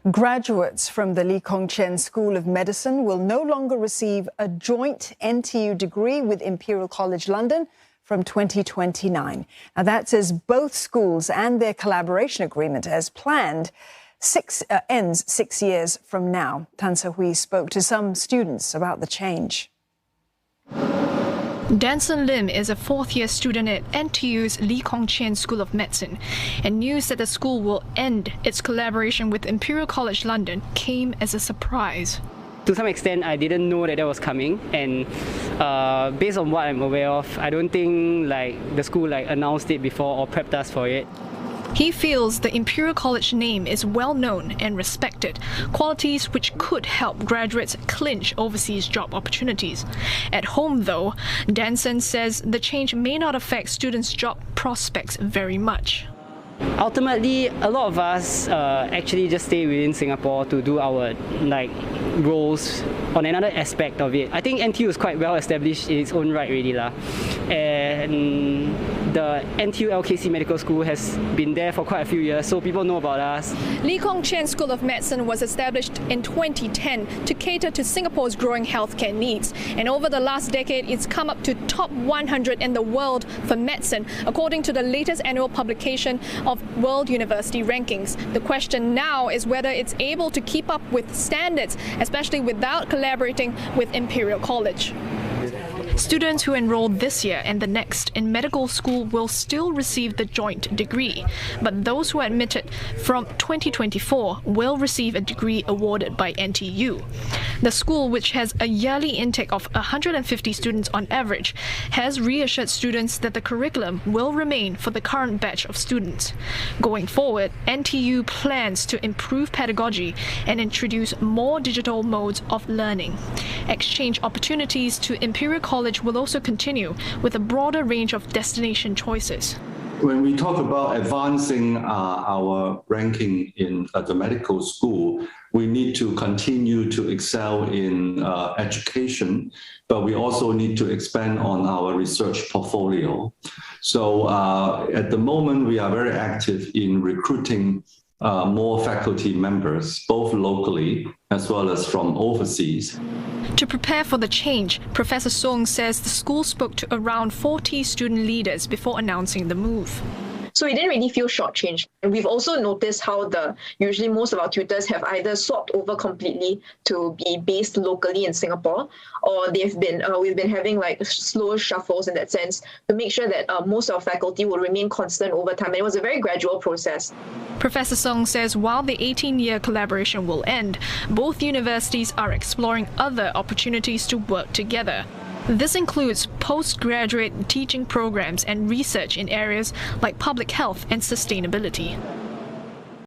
Graduates from the Chian School of Medicine will no longer receive a joint NTU degree with Imperial College London from 2029. Now, that's as both schools and their collaboration agreement, as planned, ends 6 years from now. Tan Se-hui spoke to some students about the change. Danson Lim is a fourth-year student at NTU's Chian School of Medicine, and news that the school will end its collaboration with Imperial College London came as a surprise. To some extent, I didn't know that was coming, and based on what I'm aware of, I don't think the school announced it before or prepped us for it. He feels the Imperial College name is well known and respected, qualities which could help graduates clinch overseas job opportunities. At home, though, Danson says the change may not affect students' job prospects very much. Ultimately, a lot of us actually just stay within Singapore to do our roles on another aspect of it. I think NTU is quite well established in its own right already and the NTU LKC Medical School has been there for quite a few years, so people know about us. Chian School of Medicine was established in 2010 to cater to Singapore's growing healthcare needs, and over the last decade it's come up to top 100 in the world for medicine, according to the latest annual publication of World University Rankings. The question now is whether it's able to keep up with standards, especially without collaborating with Imperial College. Students who enroll this year and the next in medical school will still receive the joint degree, but those who are admitted from 2024 will receive a degree awarded by NTU. The school, which has a yearly intake of 150 students on average, has reassured students that the curriculum will remain for the current batch of students. Going forward, NTU plans to improve pedagogy and introduce more digital modes of learning. Exchange opportunities to Imperial College will also continue with a broader range of destination choices. When we talk about advancing our ranking in the medical school, we need to continue to excel in education, but we also need to expand on our research portfolio. So at the moment, we are very active in recruiting more faculty members, both locally as well as from overseas. To prepare for the change, Professor Song says the school spoke to around 40 student leaders before announcing the move. So we didn't really feel shortchanged. And we've also noticed how usually most of our tutors have either swapped over completely to be based locally in Singapore, or we've been having slow shuffles in that sense to make sure that most of our faculty will remain constant over time. And it was a very gradual process. Professor Song says while the 18-year collaboration will end, both universities are exploring other opportunities to work together. This includes postgraduate teaching programs and research in areas like public health and sustainability.